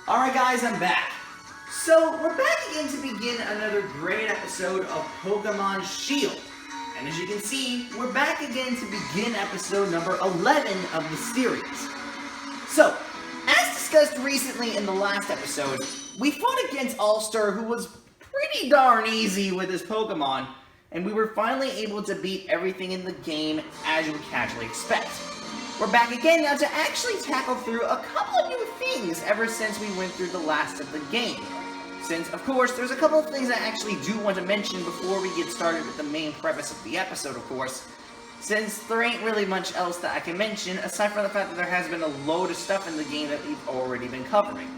Alright guys, I'm back. So, we're back again to begin another great episode of Pokemon Shield. And as you can see, we're back again to begin episode number 11 of the series. So, as discussed recently in the last episode, we fought against All-Star, who was pretty darn easy with his Pokemon, and we were finally able to beat everything in the game as you would casually expect. We're back again now to actually tackle through a couple of new things ever since we went through the last of the game. Since, of course, there's a couple of things I actually do want to mention before we get started with the main premise of the episode, of course. Since there ain't really much else that I can mention, aside from the fact that there has been a load of stuff in the game that we've already been covering.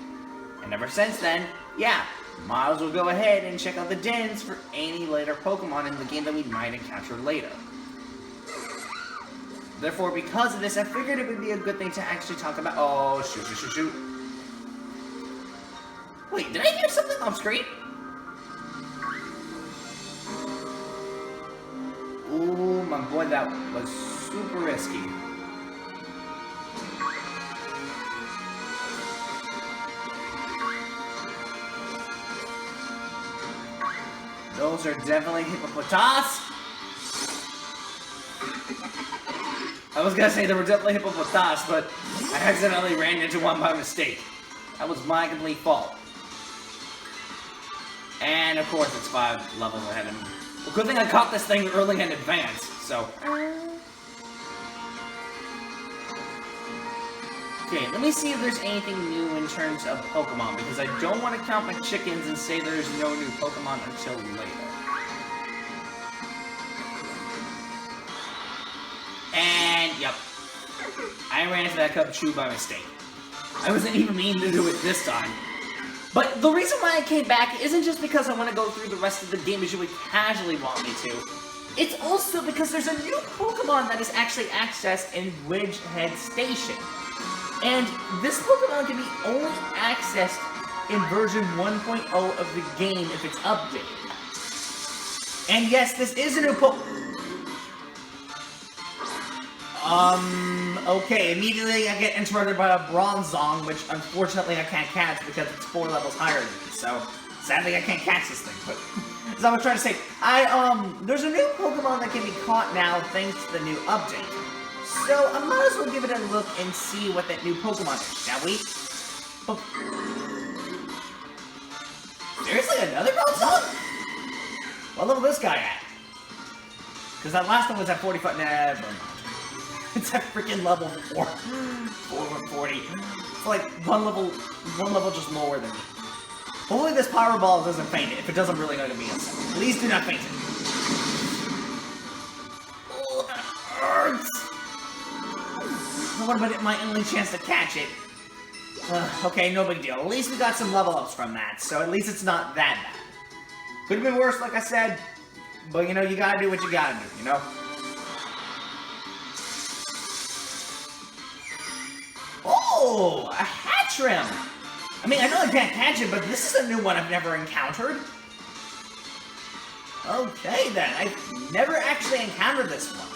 And ever since then, yeah, might as well go ahead and check out the dens for any later Pokemon in the game that we might encounter later. Therefore, because of this, I figured it would be a good thing to actually talk about— oh, shoot. Wait, did I hear something off screen? Ooh, my boy, that was super risky. Those are definitely hippopotas. I was gonna say they were definitely hippopotas, but I accidentally ran into one by mistake. That was my complete fault. And of course it's 5 levels ahead of me. Well, good thing I caught this thing early in advance, so. Okay, let me see if there's anything new in terms of Pokemon, because I don't want to count my chickens and say there's no new Pokemon until later. And, yep. I ran into that Cubchoo by mistake. I wasn't even meaning to do it this time. But the reason why I came back isn't just because I want to go through the rest of the game as you would casually want me to. It's also because there's a new Pokemon that is actually accessed in Wedgehead Station. And this Pokemon can be only accessed in version 1.0 of the game if it's updated. And yes, this is a new okay, immediately I get interrupted by a Bronzong, which unfortunately I can't catch because it's 4 levels higher than me, so sadly I can't catch this thing, but as I was trying to say, there's a new Pokemon that can be caught now thanks to the new update. So I might as well give it a look and see what that new Pokemon is, shall we? Oh. Seriously, another Bronzong? What level is this guy at? Because that last one was at 45, never mind. It's at freaking level 440. It's like one level just lower than me. Hopefully this Power Ball doesn't faint it. If it does, I'm really going to be upset. Please do not faint it. Oh, that hurts. What about my only chance to catch it? Okay, no big deal. At least we got some level ups from that, so at least it's not that bad. Could have been worse, like I said, but you know, you gotta do what you gotta do, you know? Oh, a Hatchrim! I mean, I know I can't catch it, but this is a new one I've never encountered. Okay, then. I've never actually encountered this one.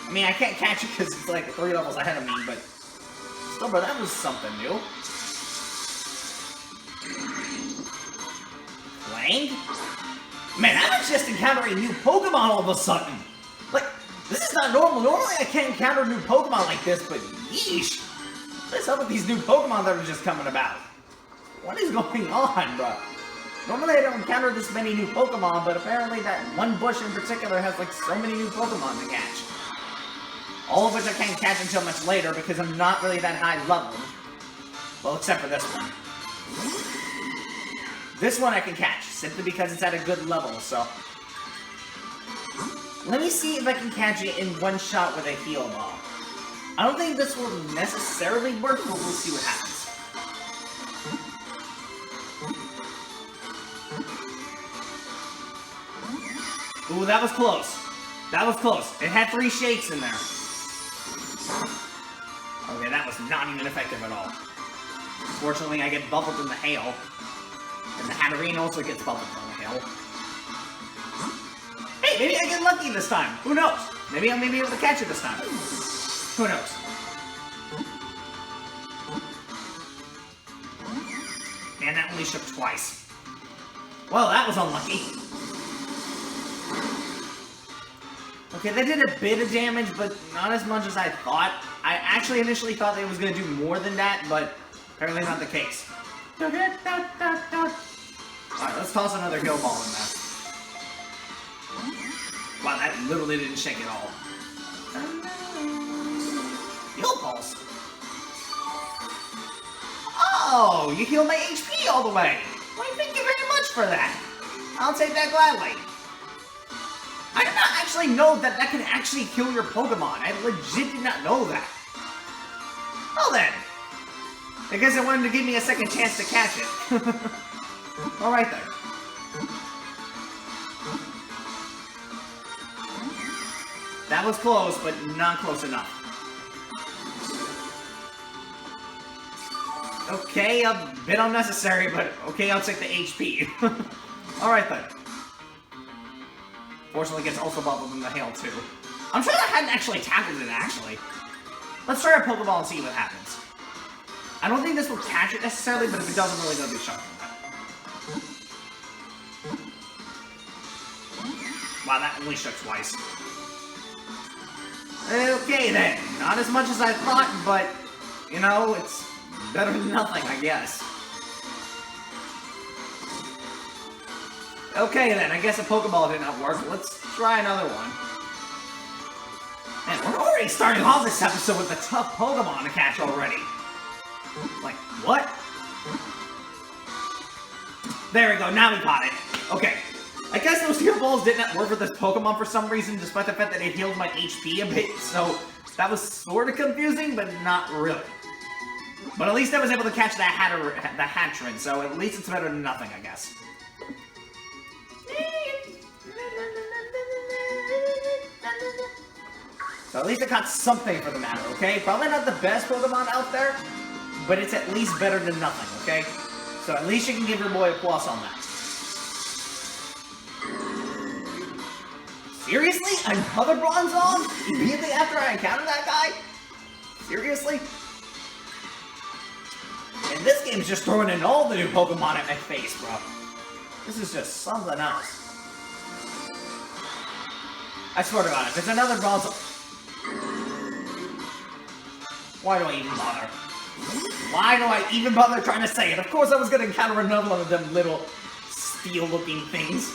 I mean, I can't catch it because it's like 3 levels ahead of me, but still, bro, that was something new. Clang? Man, I'm just encountering new Pokemon all of a sudden. Like, this is not normal. Normally, I can't encounter new Pokemon like this, but yeesh. What's up with these new Pokemon that are just coming about? What is going on, bro? Normally I don't encounter this many new Pokemon, but apparently that one bush in particular has like so many new Pokemon to catch. All of which I can't catch until much later because I'm not really that high level. Well, except for this one. This one I can catch, simply because it's at a good level, so. Let me see if I can catch it in one shot with a Heal Ball. I don't think this will necessarily work, but we'll see what happens. Ooh, that was close. That was close. It had 3 shakes in there. Okay, that was not even effective at all. Fortunately, I get bubbled in the hail. And the Hatterene also gets bubbled from the hail. Hey, maybe I get lucky this time. Who knows? Maybe I may be able to catch it this time. Who knows? Man, that only shook twice. Well, that was unlucky. Okay, they did a bit of damage, but not as much as I thought. I actually initially thought they was going to do more than that, but apparently not the case. Alright, let's toss another heal ball in there. Wow, that literally didn't shake at all. Heal balls? Oh, you healed my HP all the way. Well, thank you very much for that. I'll take that gladly. I did not actually know that that can actually kill your Pokemon. I legit did not know that. Well then. I guess I wanted to give me a second chance to catch it. Alright then. That was close, but not close enough. Okay, a bit unnecessary, but okay, I'll take the HP. Alright then. Fortunately, gets also bubbled in the hail too. I'm sure I hadn't actually tackled it, actually. Let's try a Pokeball and see what happens. I don't think this will catch it necessarily, but if it does, I'm really going to be shocked. Wow, that only shook twice. Okay then, not as much as I thought, but, you know, it's better than nothing, I guess. Okay then, I guess a Pokeball did not work. Let's try another one. Man, we're already starting off this episode with a tough Pokemon to catch already. Like, what? There we go, now we caught it. Okay. I guess those heal balls did not work with this Pokemon for some reason, despite the fact that it healed my HP a bit, so that was sort of confusing, but not really. But at least I was able to catch the Hatchrin, so at least it's better than nothing, I guess. So at least I caught something for the matter, okay? Probably not the best Pokemon out there, but it's at least better than nothing, okay? So at least you can give your boy a plus on that. Seriously? Another Bronzong? Immediately after I encountered that guy? Seriously? And this game's just throwing in all the new Pokemon at my face, bro. This is just something else. I swear to God, if it's another Bronzong... Why do I even bother? Why do I even bother trying to say it? Of course I was going to encounter another one of them little steel-looking things.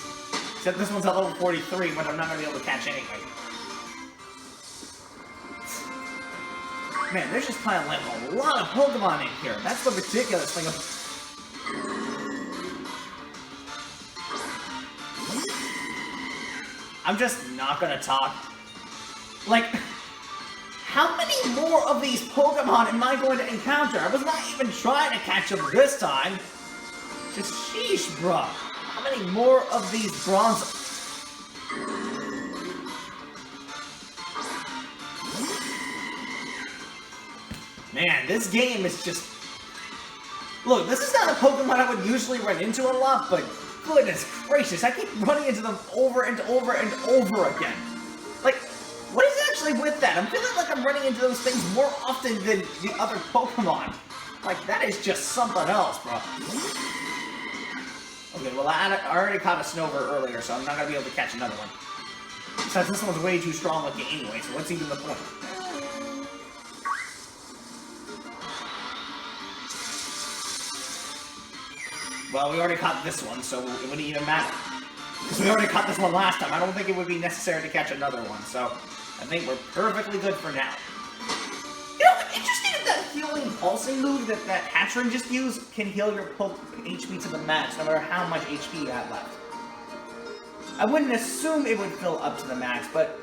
Except this one's at level 43, but I'm not going to be able to catch anyway. Man, there's just piling a lot of Pokemon in here. That's the ridiculous thing of... I'm just not going to talk. Like, how many more of these Pokemon am I going to encounter? I was not even trying to catch them this time. Just sheesh, bruh. How many more of these bronze... Man, this game is just... Look, this is not a Pokemon I would usually run into a lot, but goodness gracious, I keep running into them over and over and over again. Like, what is actually with that? I'm feeling like I'm running into those things more often than the other Pokemon. Like, that is just something else, bro. Okay, well, I already caught a Snover earlier, so I'm not going to be able to catch another one. Besides, this one's way too strong looking anyway, so what's even the point? Well, we already caught this one, so it wouldn't even matter. Because we already caught this one last time. I don't think it would be necessary to catch another one, so I think we're perfectly good for now. You know, interesting that that healing pulsing move that Hatchrin just used can heal your HP to the max, no matter how much HP you have left. I wouldn't assume it would fill up to the max, but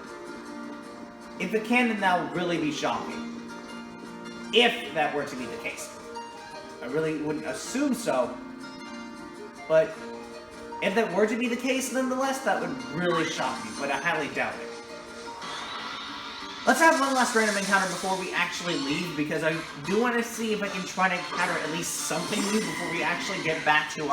if it can, then that would really be shocking. If that were to be the case. I really wouldn't assume so, but if that were to be the case, nonetheless, that would really shock me, but I highly doubt it. Let's have one last random encounter before we actually leave, because I do want to see if I can try to encounter at least something new before we actually get back to,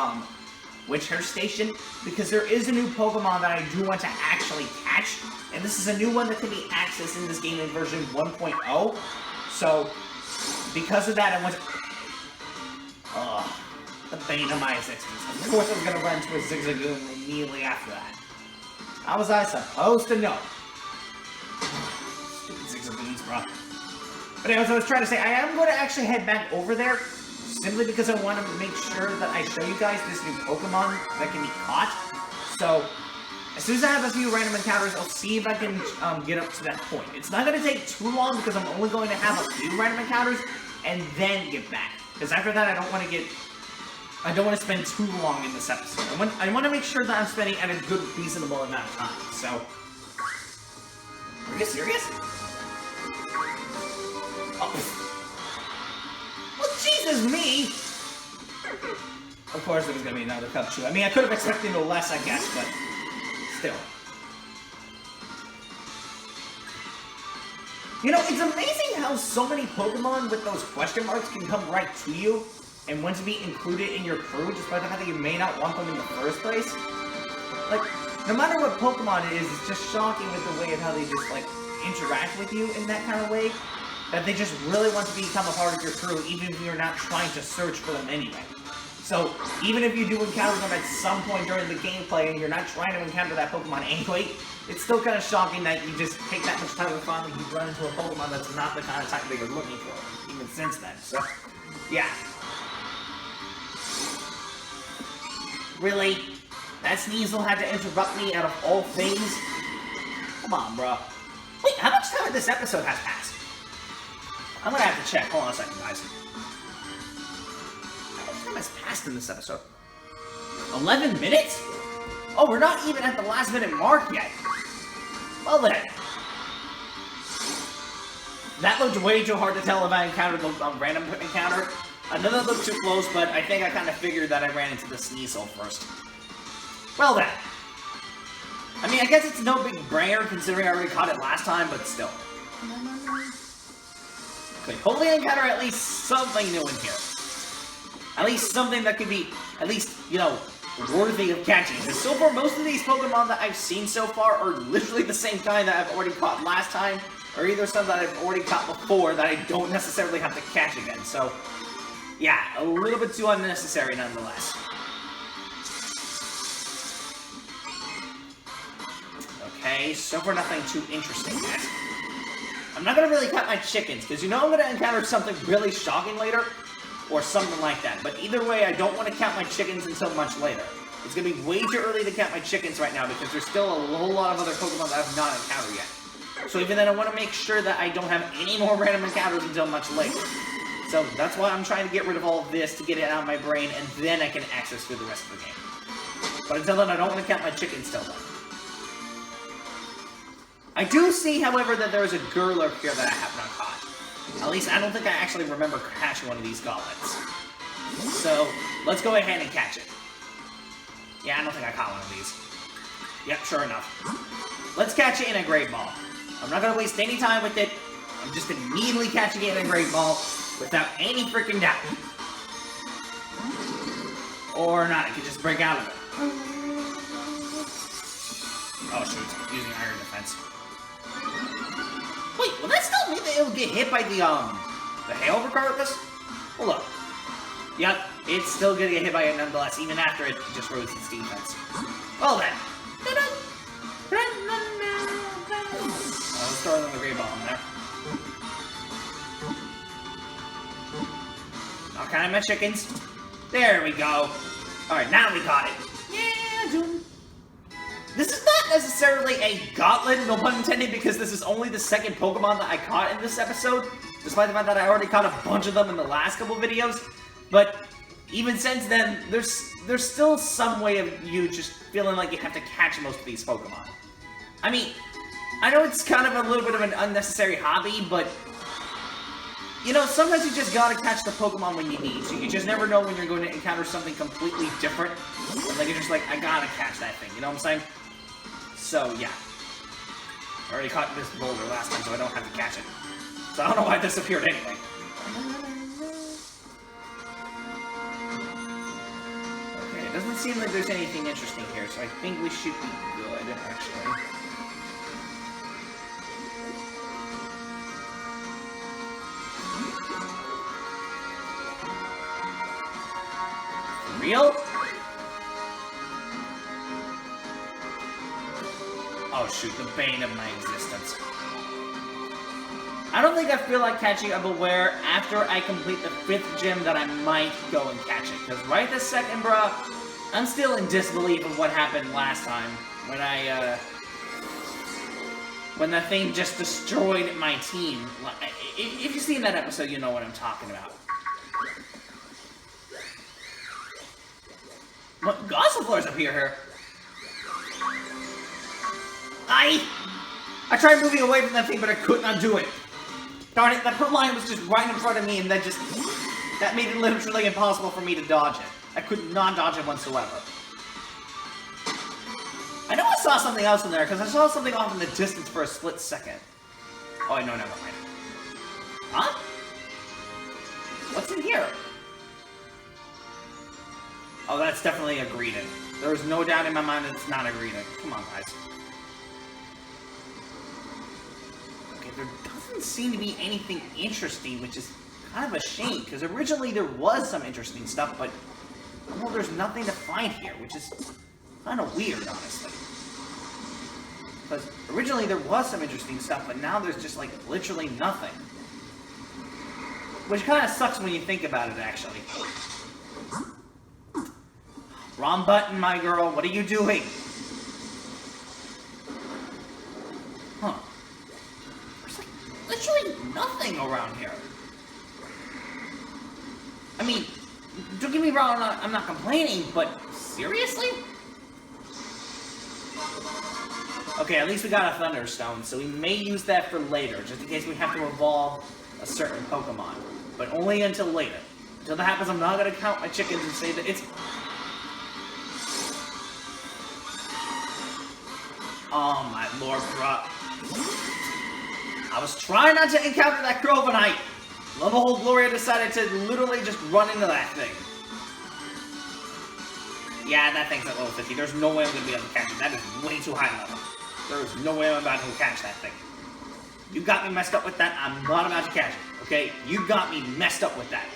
Witchhair Station, because there is a new Pokemon that I do want to actually catch, and this is a new one that can be accessed in this game in version 1.0, so, because of that, I want to... the bane of my existence. Of course I was gonna run into a Zigzagoon immediately after that. How was I supposed to know? Stupid Zigzagoons, bro. But anyways, I was trying to say, I am going to actually head back over there, simply because I want to make sure that I show you guys this new Pokemon that can be caught. So, as soon as I have a few random encounters, I'll see if I can get up to that point. It's not going to take too long, because I'm only going to have a few random encounters, and then get back. Because after that, I don't want to spend too long in this episode. I want to make sure that I'm spending at a good, reasonable amount of time. So, are you serious? Oh. Well, Jesus me! Of course it was going to be another Cubchoo. I mean, I could have expected no less, I guess, but still. You know, it's amazing how so many Pokemon with those question marks can come right to you and want to be included in your crew, despite the fact that you may not want them in the first place. Like, no matter what Pokemon it is, it's just shocking with the way of how they just, like, interact with you in that kind of way. That they just really want to become a part of your crew, even if you're not trying to search for them anyway. So, even if you do encounter them at some point during the gameplay and you're not trying to encounter that Pokemon anyway, it's still kind of shocking that you just take that much time to finally you run into a Pokemon that's not the kind of type that you're looking for, even since then. So, yeah. Really? That Sneasel had to interrupt me out of all things? Come on, bro. Wait, how much time this episode has passed? I'm gonna have to check. Hold on a second, guys. How much time has passed in this episode? 11 minutes? Oh, we're not even at the last minute mark yet. Well then. That looked way too hard to tell if I encountered a random encounter. Another looked too close, but I think I kind of figured that I ran into the Sneasel first. Well then. I mean, I guess it's no big brainer considering I already caught it last time, but still. Okay, hopefully I encounter at least something new in here. At least something that could be, at least, you know, worthy of catching. Because so far, most of these Pokemon that I've seen so far are literally the same kind that I've already caught last time, or either some that I've already caught before that I don't necessarily have to catch again. So, yeah, a little bit too unnecessary nonetheless. Okay, so far nothing too interesting yet. I'm not going to really count my chickens, because you know I'm going to encounter something really shocking later, or something like that. But either way, I don't want to count my chickens until much later. It's going to be way too early to count my chickens right now, because there's still a whole lot of other Pokemon that I've not encountered yet. So even then, I want to make sure that I don't have any more random encounters until much later. So that's why I'm trying to get rid of all of this to get it out of my brain, and then I can access through the rest of the game. But until then, I don't want to count my chickens till then. I do see, however, that there is a Gurlurk here that I have not caught. At least, I don't think I actually remember catching one of these gauntlets. So, let's go ahead and catch it. Yeah, I don't think I caught one of these. Yep, sure enough. Let's catch it in a Great Ball. I'm not going to waste any time with it. I'm just immediately catching it in a Great Ball without any freaking doubt. Or not, I could just break out of it. Oh shoot, using Iron Defense. Wait, will that still mean that it'll get hit by the hail regardless? Hold up. Yep, it's still gonna get hit by it nonetheless, even after it just rose its defense. Well then. Let's throw another Great Ball in there. I'll count my chickens. There we go. Alright, now we got it. Yeah, June. This is not necessarily a gauntlet, no pun intended, because this is only the second Pokemon that I caught in this episode, despite the fact that I already caught a bunch of them in the last couple videos. But even since then, there's still some way of you just feeling like you have to catch most of these Pokemon. I mean, I know it's kind of a little bit of an unnecessary hobby, but you know, sometimes you just gotta catch the Pokemon when you need to. You just never know when you're going to encounter something completely different. Like, you're just like, I gotta catch that thing, you know what I'm saying? So, yeah. I already caught this boulder last time, so I don't have to catch it. So I don't know why it disappeared anyway. Okay, it doesn't seem like there's anything interesting here, so I think we should be good, actually. real? Oh shoot, the bane of my existence. I don't think I feel like catching a Beware after I complete the 5th gym that I might go and catch it. Because right this second, bruh, I'm still in disbelief of what happened last time. When that thing just destroyed my team. If you've seen that episode, you know what I'm talking about. What? Gossiflor's up here. I tried moving away from that thing, but I could not do it. Darn it, that purple line was just right in front of me, and that made it literally impossible for me to dodge it. I could not dodge it whatsoever. I know I saw something else in there, because I saw something off in the distance for a split second. Oh, no, never mind. Huh? What's in here? Oh, that's definitely a Greedent. There is no doubt in my mind that it's not a Greedent. Come on, guys. Okay, there doesn't seem to be anything interesting, which is kind of a shame, because originally there was some interesting stuff, but well, there's nothing to find here, which is kind of weird, honestly. Because originally there was some interesting stuff, but now there's just, like, literally nothing. Which kind of sucks when you think about it, actually. Wrong button, my girl. What are you doing? Huh. There's, like, literally nothing around here. I mean, don't get me wrong, I'm not complaining, but seriously? Okay, at least we got a Thunderstone, so we may use that for later, just in case we have to evolve a certain Pokemon. But only until later. Until that happens, I'm not going to count my chickens and say that it's... Oh my lord, bruh. I was trying not to encounter that Grovenite. Lo and behold, Gloria decided to literally just run into that thing. Yeah, that thing's at level 50. There's no way I'm going to be able to catch it. That is way too high level. There is no way I'm about to catch that thing. You got me messed up with that. I'm not about to catch it, okay? You got me messed up with that.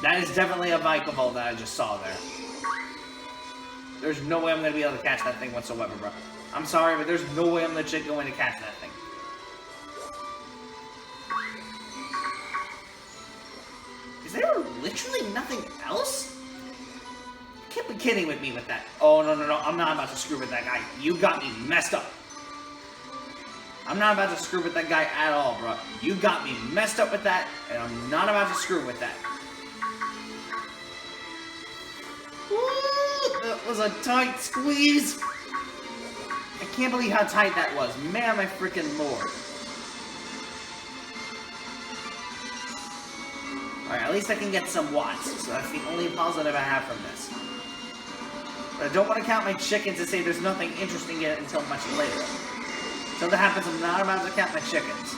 That is definitely a Vikavolt that I just saw there. There's no way I'm going to be able to catch that thing whatsoever, bro. I'm sorry, but there's no way I'm legit going to catch that thing. Is there literally nothing else? You can't be kidding with me with that. Oh, no. I'm not about to screw with that guy. You got me messed up. I'm not about to screw with that guy at all, bro. You got me messed up with that, and I'm not about to screw with that. Woo, that was a tight squeeze. I can't believe how tight that was. Man, my freaking lord. Alright, at least I can get some watts, so that's the only positive I have from this. But I don't want to count my chickens and say there's nothing interesting yet until much later. Until that happens, I'm not about to count my chickens.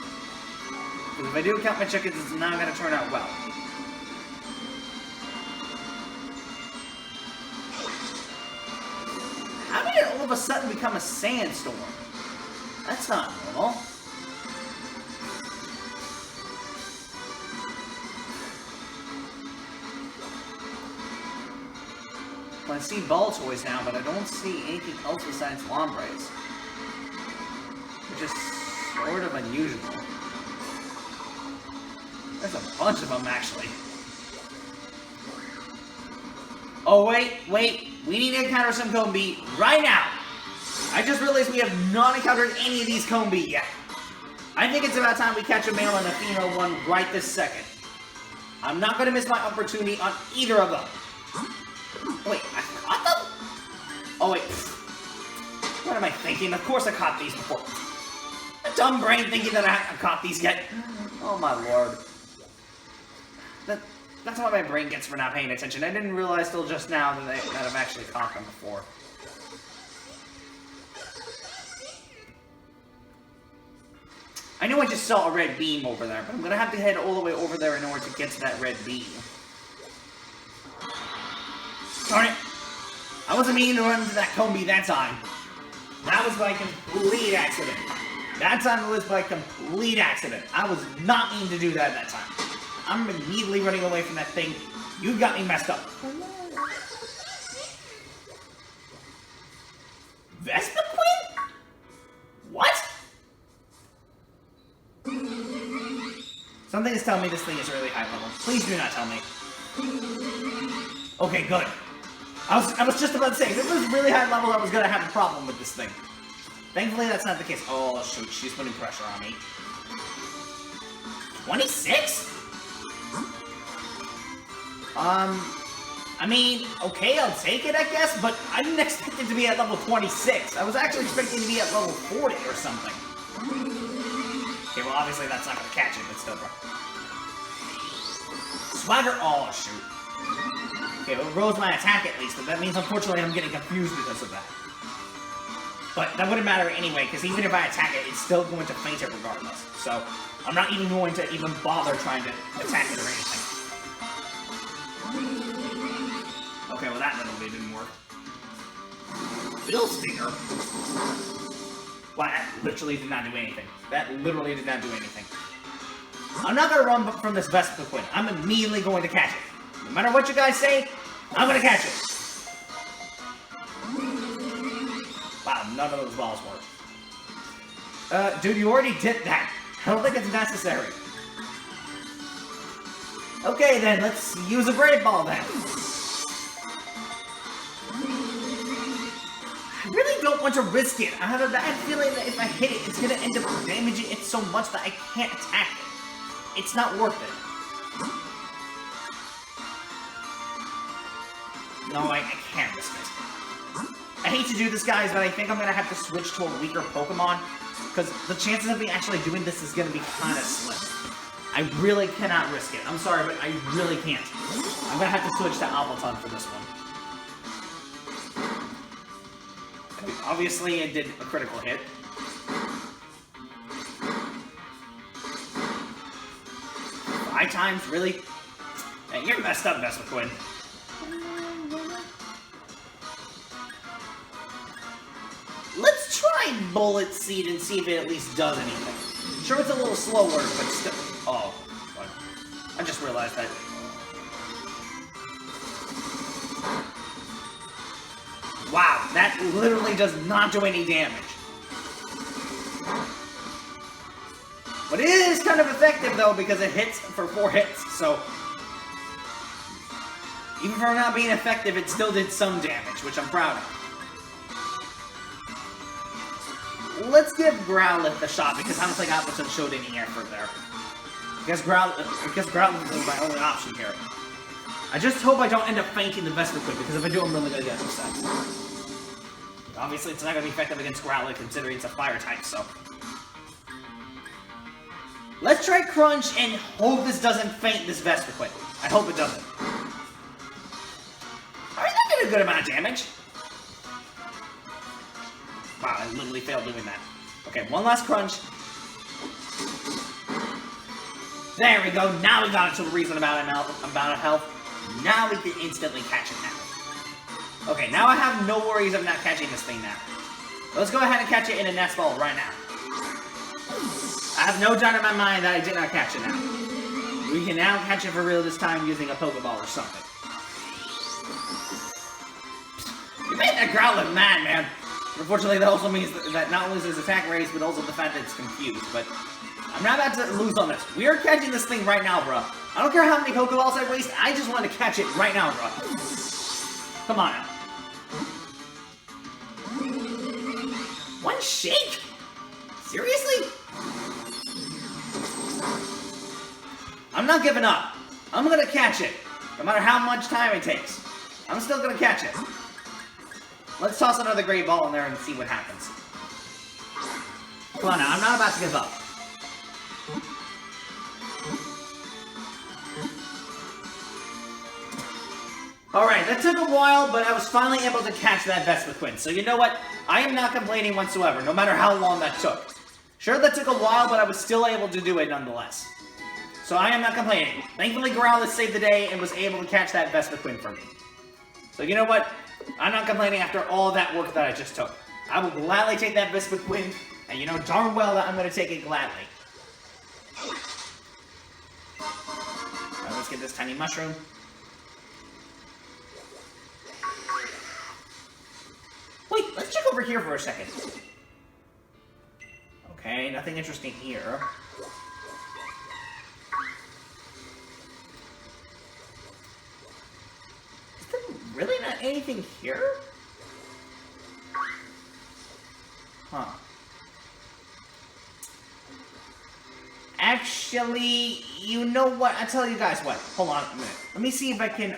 Because if I do count my chickens, it's not going to turn out well. How did it all of a sudden become a sandstorm? That's not normal. Well, I see ball toys now, but I don't see anything else besides Lombres. Which is sort of unusual. There's a bunch of them, actually. Oh, wait. We need to encounter some Combi right now. I just realized we have not encountered any of these Combi yet. I think it's about time we catch a male and a female one right this second. I'm not going to miss my opportunity on either of them. Wait, I caught them? Oh, wait. What am I thinking? Of course I caught these before. A dumb brain thinking that I haven't caught these yet. Oh, my lord. That's what my brain gets for not paying attention. I didn't realize till just now that I've actually caught them before. I know I just saw a red beam over there, but I'm going to have to head all the way over there in order to get to that red beam. Darn it! I wasn't meaning to run into that Combi that time. That was by complete accident. That time it was by complete accident. I was not meaning to do that time. I'm immediately running away from that thing. You got me messed up. Vespiquen? What? Something is telling me this thing is really high level. Please do not tell me. Okay, good. I was just about to say, if it was really high level, I was gonna have a problem with this thing. Thankfully, that's not the case. Oh, shoot, she's putting pressure on me. 26? I mean, okay, I'll take it, I guess, but I didn't expect it to be at level 26. I was actually expecting it to be at level 40 or something. Okay, well, obviously that's not gonna catch it, but still, bro. Swagger, oh, shoot. Okay, well, it rose my attack at least, but that means, unfortunately, I'm getting confused because of that. But that wouldn't matter anyway, because even if I attack it, it's still going to faint it regardless. So, I'm not even going to even bother trying to attack it or anything. Okay, well that literally didn't work. Bill Stinger? Wow, that literally did not do anything. That literally did not do anything. I'm not going to run from this Vespiquen. I'm immediately going to catch it. No matter what you guys say, I'm going to catch it. Wow, none of those balls worked. Dude, you already did that. I don't think it's necessary. Okay, then, let's use a Great Ball, then. I really don't want to risk it. I have a bad feeling that if I hit it, it's going to end up damaging it so much that I can't attack it. It's not worth it. No, I can't risk it. I hate to do this, guys, but I think I'm going to have to switch to a weaker Pokemon, because the chances of me actually doing this is going to be kind of slim. I really cannot risk it. I'm sorry, but I really can't. I'm going to have to switch to Albaton for this one. Obviously, it did a critical hit. Five times? Really? Hey, you're messed up, Vespiquen. Let's try Bullet Seed and see if it at least does anything. Sure, it's a little slower, but still... Oh, what? I just realized that. Wow, that literally does not do any damage. But it is kind of effective, though, because it hits for 4 hits, so... Even for not being effective, it still did some damage, which I'm proud of. Let's give Growlithe a shot, because I don't think Albaton showed any effort there. I guess Growlithe is my only option here. I just hope I don't end up fainting the Vespiquen, because if I do, I'm really gonna get upset. Obviously, it's not gonna be effective against Growlithe, considering it's a fire type, so... Let's try Crunch and hope this doesn't faint this Vespiquen. I hope it doesn't. Alright, that did a good amount of damage. Wow, I literally failed doing that. Okay, one last Crunch. There we go, now we got it to a reasonable amount of health. Now we can instantly catch it now. Okay, now I have no worries of not catching this thing now. Let's go ahead and catch it in a Nest Ball right now. I have no doubt in my mind that I did not catch it now. We can now catch it for real this time using a Pokeball or something. You made that Growlithe mad, man. Unfortunately, that also means that not only is his attack raised, but also the fact that it's confused. But I'm not about to lose on this. We are catching this thing right now, bro. I don't care how many Pokeballs I waste, I just want to catch it right now, bro. Come on now. One shake? Seriously? I'm not giving up. I'm gonna catch it. No matter how much time it takes. I'm still gonna catch it. Let's toss another Great Ball in there and see what happens. Come on now, I'm not about to give up. Alright, that took a while, but I was finally able to catch that Vespiquen. So you know what? I am not complaining whatsoever, no matter how long that took. Sure, that took a while, but I was still able to do it nonetheless. So I am not complaining. Thankfully, Growlithe saved the day and was able to catch that Vespiquen for me. So you know what? I'm not complaining after all that work that I just took. I will gladly take that Vespiquen, and you know darn well that I'm going to take it gladly. let's get this tiny mushroom. Wait, let's check over here for a second. Okay, nothing interesting here. Is there really not anything here? Huh. Actually, you know what? I'll tell you guys what. Hold on a minute. Let me see if I can,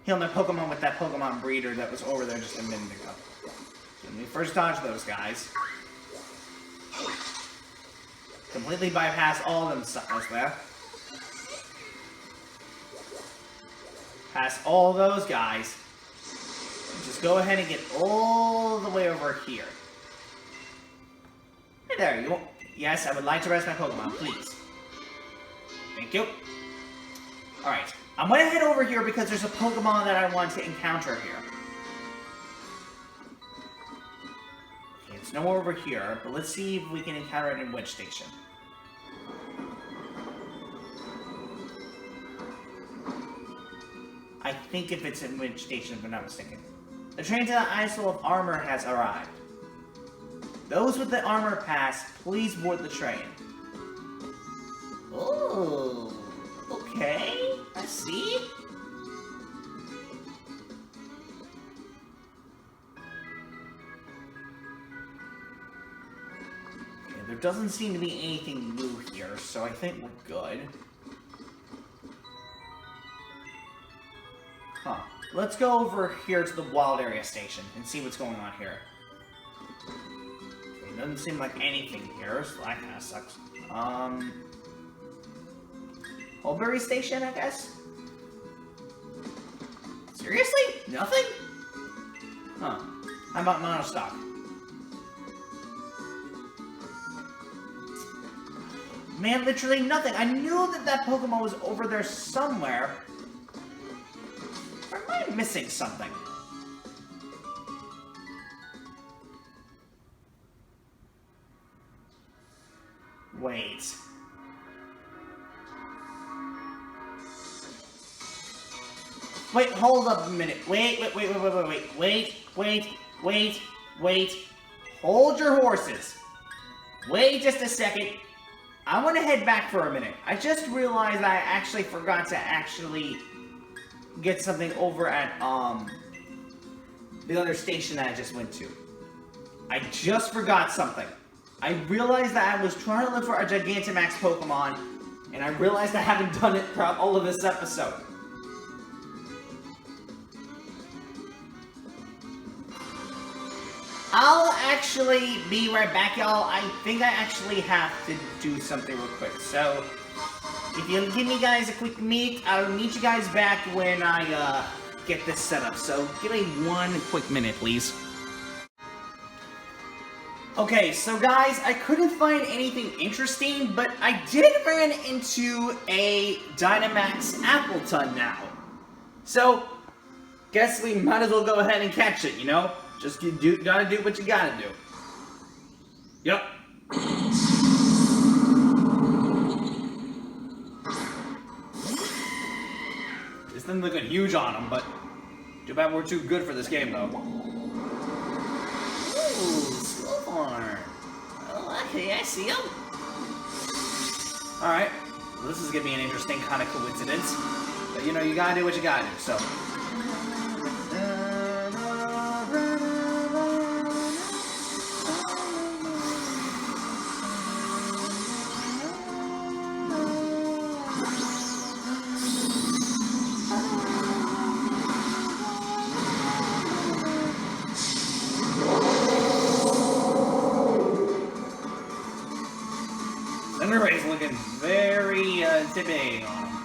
heal my Pokemon with that Pokemon breeder that was over there just a minute ago. Let me first dodge those guys. Completely bypass all of them suckers there. Pass all those guys. And just go ahead and get all the way over here. Hey there, you won't... Yes, I would like to rest my Pokemon, please. Thank you. Alright, I'm gonna head over here because there's a Pokemon that I want to encounter here. Okay, it's nowhere over here, but let's see if we can encounter it in which station. I think if it's in which station, if I'm not mistaken. The train to the Isle of Armor has arrived. Those with the armor pass, please board the train. Oh, okay. I see. Okay, there doesn't seem to be anything new here, so I think we're good. Huh. Let's go over here to the Wild Area Station and see what's going on here. Doesn't seem like anything here, so that kinda sucks. Hulberry Station, I guess? Seriously? Nothing? Huh. How about Monostock? Man, literally nothing. I knew that that Pokemon was over there somewhere. Or am I missing something? Wait. Wait, hold up a minute. Wait. Hold your horses. Wait just a second. I want to head back for a minute. I just realized I actually forgot to actually get something over at, the other station that I just went to. I just forgot something. I realized that I was trying to look for a Gigantamax Pokemon, and I realized I haven't done it throughout all of this episode. I'll actually be right back, y'all. I think I actually have to do something real quick. So, if you'll give me guys a quick meet, I'll meet you guys back when I get this set up. So, give me one quick minute, please. Okay, so guys, I couldn't find anything interesting, but I did run into a Dynamax Appleton now. So, guess we might as well go ahead and catch it, you know? Just gotta do what you gotta do. Yep. This thing looking huge on him, but too bad we're too good for this game, though. Oh, okay, I see him. Alright, well, this is gonna be an interesting kind of coincidence. But you know, you gotta do what you gotta do, so. Everybody's looking very intimidating on him.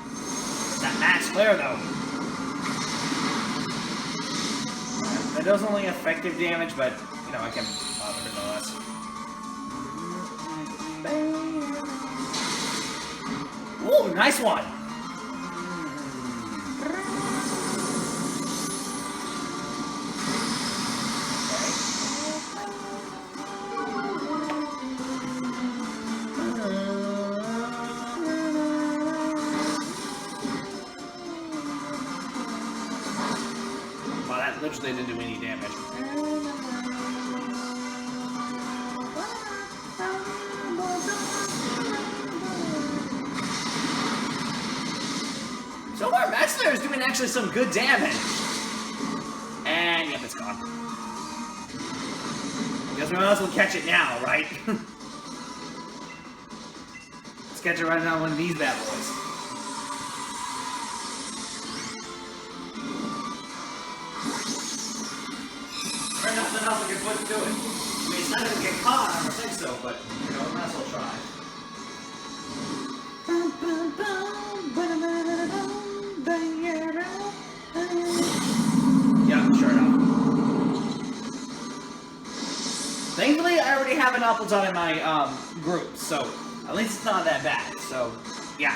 That Max Flare, though. That does only effective damage, but, you know, I can bother nonetheless. Ooh, nice one! literally didn't do any damage. So our Metzler is doing actually some good damage. And yep, it's gone. Guess we might as well catch it now, right? Let's catch it right now on one of these bad boys. There's nothing else we can put to it. I mean, it's not going to get caught, I don't think so, but, you know, we might as well try. Yeah, sure enough. Thankfully, I already have an Appleton in my group, so at least it's not that bad. So, yeah.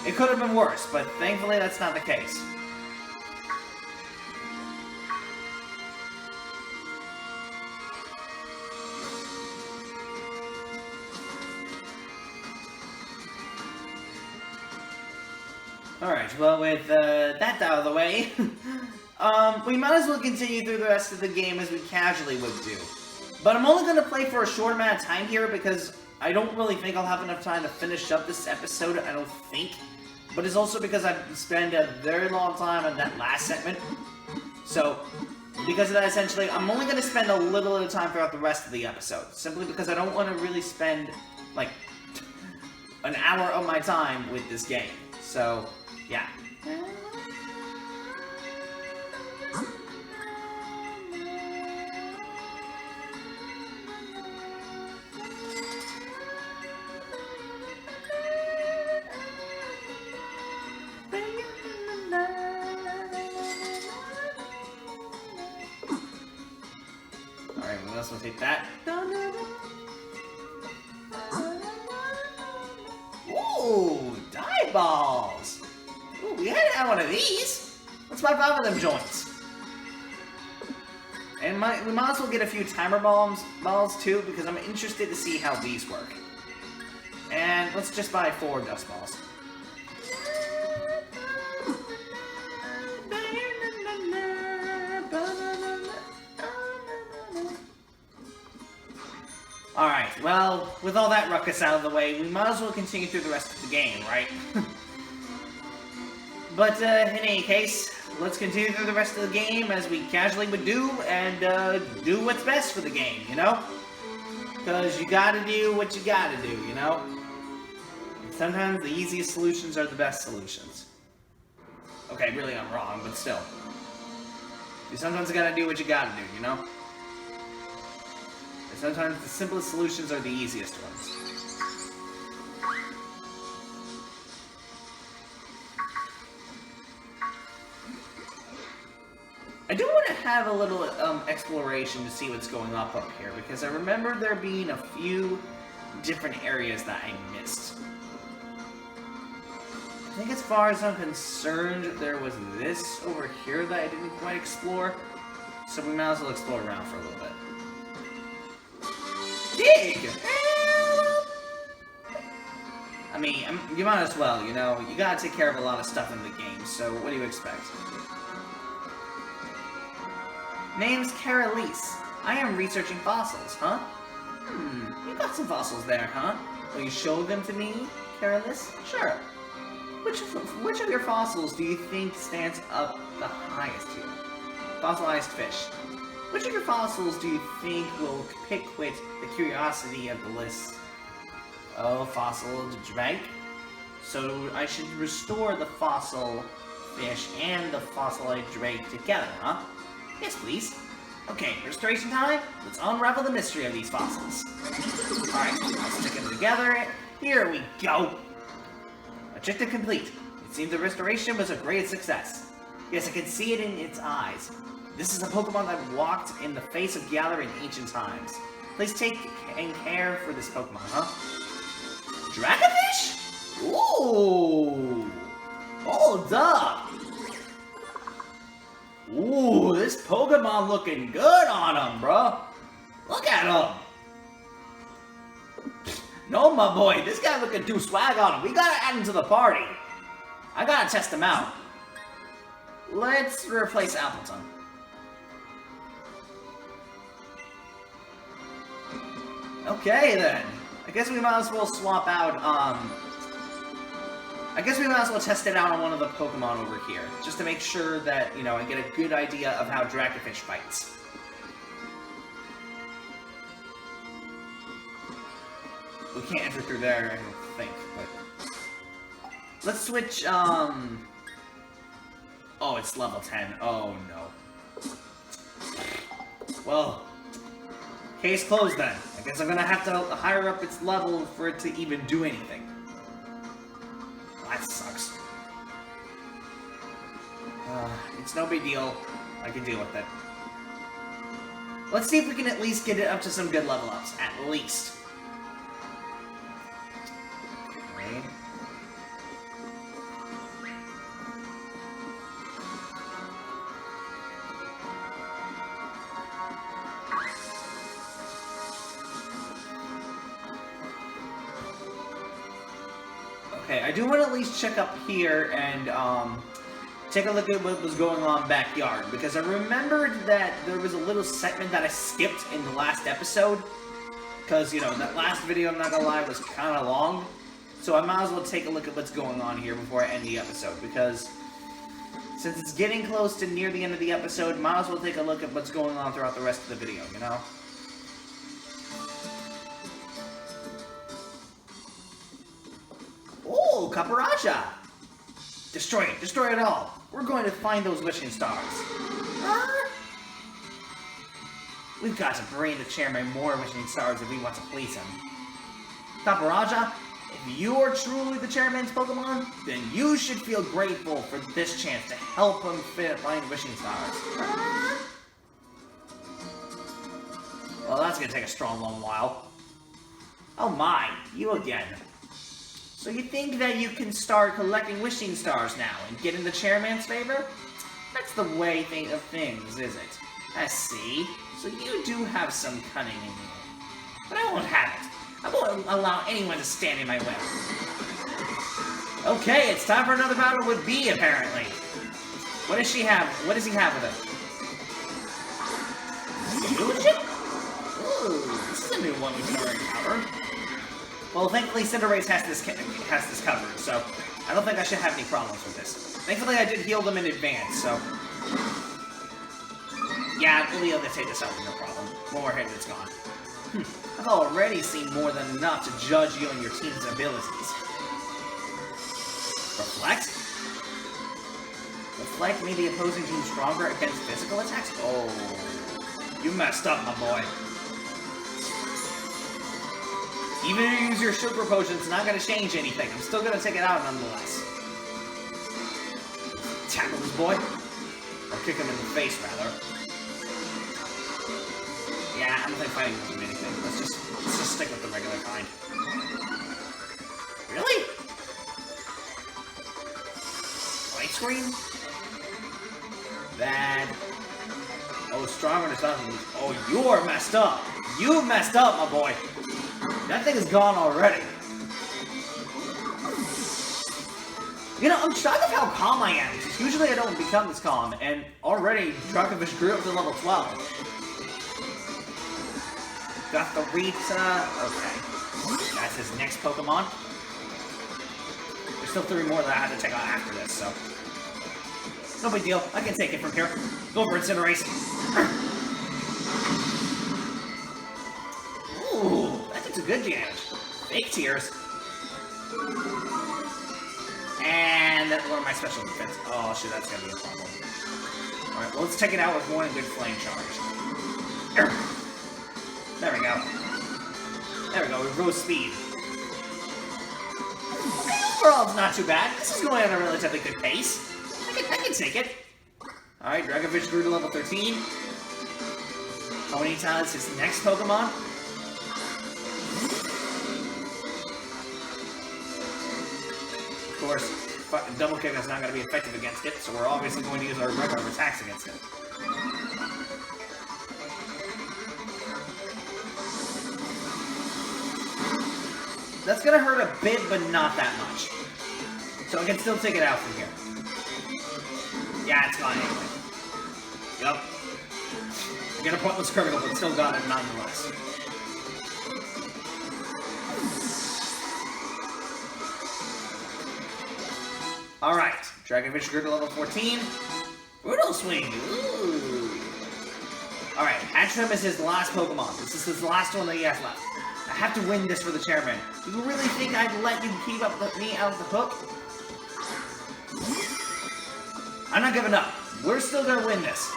It could have been worse, but thankfully that's not the case. Alright, well, with that out of the way, we might as well continue through the rest of the game as we casually would do. But I'm only going to play for a short amount of time here because I don't really think I'll have enough time to finish up this episode, I don't think. But it's also because I've spent a very long time on that last segment. So, because of that, essentially, I'm only going to spend a little bit of time throughout the rest of the episode. Simply because I don't want to really spend, like, an hour of my time with this game. So, yeah. Alright, what else will take that? Ooh, dive balls! Ooh, we hadn't had one of these! Let's buy 5 of them joints. And we might as well get a few timer balls too, because I'm interested to see how these work. And let's just buy 4 dust balls. Alright, well, with all that ruckus out of the way, we might as well continue through the rest of the game, right? But, in any case, let's continue through the rest of the game as we casually would do, and, do what's best for the game, you know? Because you gotta do what you gotta do, you know? And sometimes the easiest solutions are the best solutions. Okay, really I'm wrong, but still. You sometimes gotta do what you gotta do, you know? Sometimes the simplest solutions are the easiest ones. I do want to have a little exploration to see what's going up here, because I remember there being a few different areas that I missed. I think as far as I'm concerned, there was this over here that I didn't quite explore, so we might as well explore around for a little bit. Dig! I mean, you might as well, you know, you gotta take care of a lot of stuff in the game, so what do you expect? Name's Carolise. I am researching fossils, huh? You got some fossils there, huh? Will you show them to me, Carolise? Sure. Which of your fossils do you think stands up the highest here? Fossilized fish. Which of your fossils do you think will pick with the curiosity of the list? Oh, fossil drake? So I should restore the fossil fish and the fossilized drake together, huh? Yes, please. Okay, restoration time. Let's unravel the mystery of these fossils. Alright, let's stick them together. Here we go. Objective complete. It seems the restoration was a great success. Yes, I can see it in its eyes. This is a Pokemon that walked in the face of Galar in ancient times. Please take care for this Pokemon, huh? Dragonfish? Ooh! Hold up! Ooh, this Pokemon looking good on him, bro. Look at him. No, my boy, this guy looking too swag on him. We gotta add him to the party. I gotta test him out. let's replace Appleton. Okay, then. I guess we might as well swap out, I guess we might as well test it out on one of the Pokemon over here, just to make sure that, you know, I get a good idea of how Dracovish fights. We can't enter through there, I don't think, but... Let's switch, Oh, it's level 10. Oh, no. Well, case closed then. I guess I'm gonna have to higher up its level for it to even do anything. That sucks. It's no big deal. I can deal with it. Let's see if we can at least get it up to some good level ups. At least. Okay. Okay, I do want to at least check up here and, take a look at what was going on backyard, because I remembered that there was a little segment that I skipped in the last episode, because, you know, that last video, I'm not gonna lie, was kind of long, so I might as well take a look at what's going on here before I end the episode, because since it's getting close to near the end of the episode, might as well take a look at what's going on throughout the rest of the video, you know? Oh, Caparaja! Destroy it! Destroy it all! We're going to find those wishing stars. We've got to bring the chairman more wishing stars if we want to please him. Caparaja, if you are truly the chairman's Pokemon, then you should feel grateful for this chance to help him find wishing stars. Well, that's gonna take a strong long while. Oh my, you again. So you think that you can start collecting wishing stars now and get in the chairman's favor? That's the way of things, is it? I see. So you do have some cunning in you. But I won't have it. I won't allow anyone to stand in my way. Okay, it's time for another battle with Bede, apparently. What does she have? What does he have with him? Illusion? Ooh, this is a new one we've never encountered. Well, thankfully Cinderace has this covered, so I don't think I should have any problems with this. Thankfully, I did heal them in advance, so... Yeah, we'll be able to take this out with no problem. One more hit and it's gone. I've already seen more than enough to judge you and your team's abilities. Reflect? Reflect made the opposing team stronger against physical attacks? Oh, you messed up, my boy. Even if you use your Super Potion, it's not going to change anything. I'm still going to take it out nonetheless. Tackle this boy. Or kick him in the face, rather. Yeah, I don't think fighting will do anything. Let's just stick with the regular kind. Really? Light screen? Bad. Oh, stronger than something. Oh, you're messed up. You messed up, my boy. That thing is gone already. You know, I'm shocked at how calm I am, because usually I don't become this calm, and already Dracovish grew up to level 12. Got the Rita. Okay. That's his next Pokemon. There's still 3 more that I have to take on after this, so... No big deal. I can take it from here. Go for Incinerate. Ooh, that did some good damage. Fake tears. And what are my special defense? Oh, shit, that's gonna be a problem. Alright, well, let's take it out with one good flame charge. There we go. There we go, we rose speed. Okay, overall, it's not too bad. This is going at a relatively good pace. I can take it. Alright, Dracovish grew to level 13. Ponyta is his next Pokemon. Of course, Double Kick is not going to be effective against it, so we're obviously going to use our regular attacks against it. That's going to hurt a bit, but not that much. So I can still take it out from here. Yeah, it's gone anyway. Yup. I get a pointless critical, but still got it nonetheless. Alright, Dragonfish grew to level 14. Brutal Swing! Ooh! Alright, Hatchrim is his last Pokemon. This is his last one that he has left. I have to win this for the chairman. Do you really think I'd let you keep up with me out of the hook? I'm not giving up. We're still gonna win this.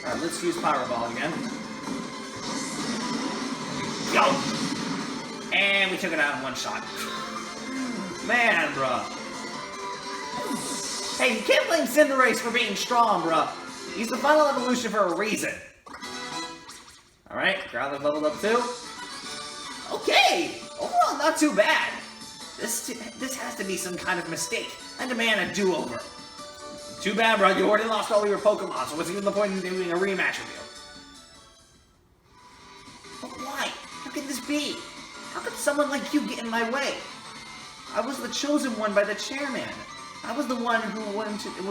Alright, let's use Power Ball again. Go! And we took it out in one shot. Man, bruh. Hey, you can't blame Cinderace for being strong, bruh. He's the final evolution for a reason. Alright, Growlithe leveled up too. Okay! Overall, not too bad. This has to be some kind of mistake. I demand a do-over. Too bad, bro. You already lost all your Pokemon, so what's even the point in doing a rematch with you? But why? How could this be? How could someone like you get in my way? I was the chosen one by the chairman. I was the one who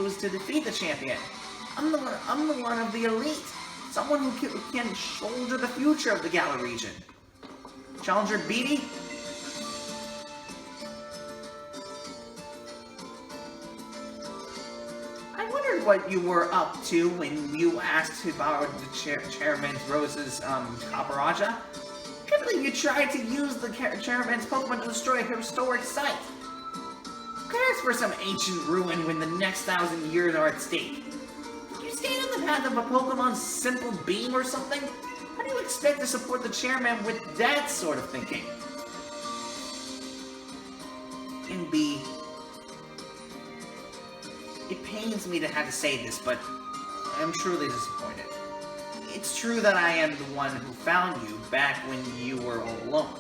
was to defeat the champion. I'm the one of the elite. Someone who can shoulder the future of the Galar region. Challenger Bede? I wondered what you were up to when you asked to borrow the Chairman Rose's Caparaja. I can't believe you tried to use the Chairman's Pokemon to destroy a historic site. Who cares for some ancient ruin when the next 1,000 years are at stake? Did you stand on the path of a Pokemon's simple beam or something? How do you expect to support the Chairman with that sort of thinking? And B, it pains me to have to say this, but I'm truly disappointed. It's true that I am the one who found you back when you were all alone.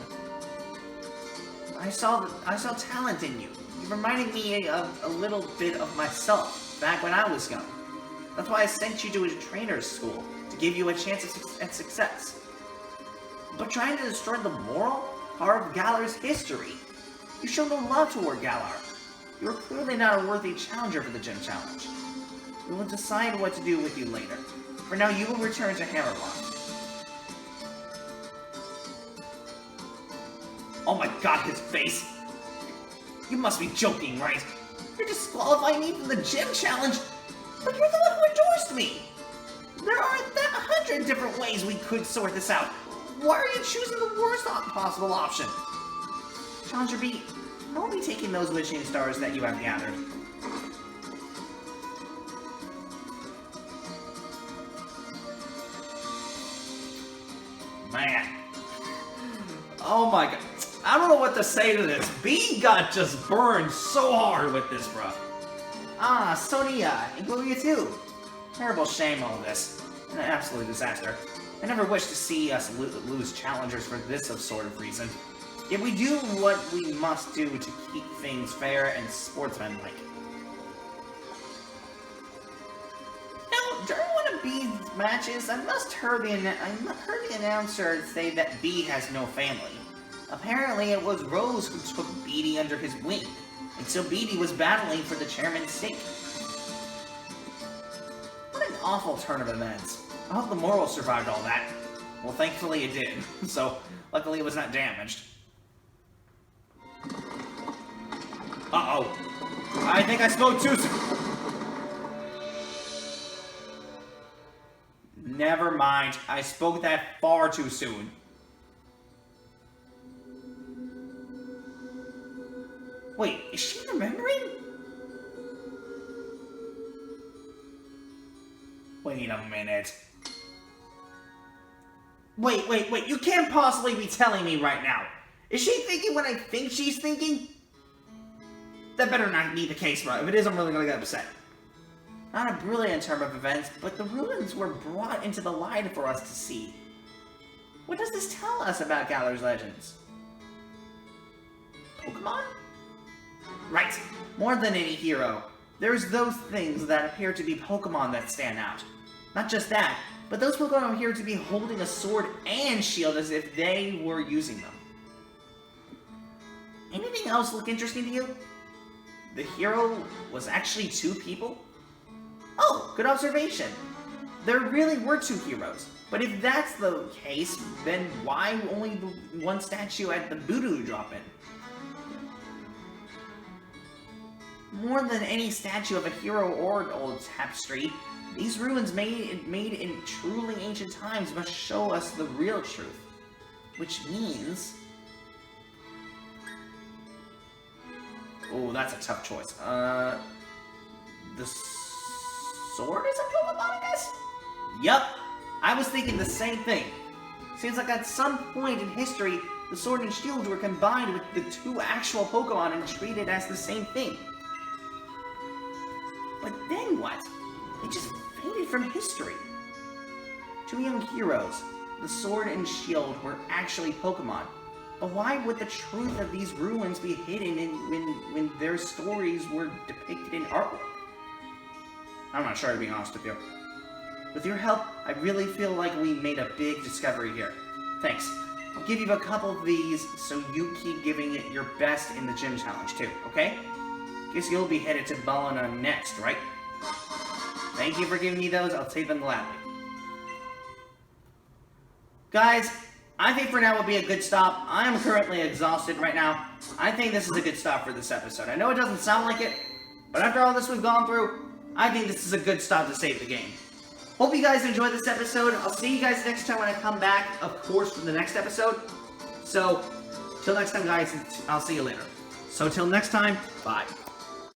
I saw talent in you. You reminded me of a little bit of myself back when I was young. That's why I sent you to a trainer's school, to give you a chance at success. But trying to destroy the moral part of Galar's history, you show no love toward Galar. You are clearly not a worthy challenger for the Gym Challenge. We will decide what to do with you later. For now, you will return to Hammerlock. Oh my god, his face! You must be joking, right? You're disqualifying me from the Gym Challenge, but you're the one who endorsed me! There are 100 different ways we could sort this out. Why are you choosing the worst possible option? Challenger B, I won't be taking those wishing stars that you have gathered. Man. Oh my god. I don't know what to say to this. B got just burned so hard with this, bro. Ah, Sonia, and Gloria too. Terrible shame, all this. An absolute disaster. I never wish to see us lose challengers for this sort of reason. Yet we do what we must do to keep things fair and sportsmanlike. Now, during one of B's matches, I heard the announcer say that B has no family. Apparently, it was Rose who took Bede under his wing, and so Bede was battling for the chairman's sake. What an awful turn of events. I hope the moral survived all that. Well, thankfully it did, so luckily it was not damaged. Uh-oh. I think I spoke too soon. Never mind. I spoke that far too soon. Wait, is she remembering? Wait a minute. Wait, you can't possibly be telling me right now. Is she thinking what I think she's thinking? That better not be the case, bro. If it is, I'm really gonna get upset. Not a brilliant turn of events, but the ruins were brought into the light for us to see. What does this tell us about Galar's legends? Pokemon? Right. More than any hero, there's those things that appear to be Pokemon that stand out. Not just that, but those Pokemon appear to be holding a sword and shield as if they were using them. Anything else look interesting to you? the hero was actually two people? Oh, good observation. There really were two heroes. But if that's the case, then why only the one statue at the Bede drop in? More than any statue of a hero or an old tapestry, these ruins made in truly ancient times must show us the real truth. Which means... Oh, that's a tough choice. The sword is a Pokemon, I guess? Yup, I was thinking the same thing. Seems like at some point in history, the sword and shield were combined with the two actual Pokemon and treated as the same thing. But then what? They just faded from history. Two young heroes, the sword and shield, were actually Pokemon. But why would the truth of these ruins be hidden when their stories were depicted in artwork? I'm not sure, to be honest with you. With your help, I really feel like we made a big discovery here. Thanks. I'll give you a couple of these so you keep giving it your best in the gym challenge too, okay? Guess you'll be headed to Ballina next, right? Thank you for giving me those. I'll take them gladly. Guys, I think for now would be a good stop. I am currently exhausted right now. I think this is a good stop for this episode. I know it doesn't sound like it, but after all this we've gone through, I think this is a good stop to save the game. Hope you guys enjoyed this episode. I'll see you guys next time when I come back, of course, for the next episode. So, till next time, guys, I'll see you later. So, till next time, bye.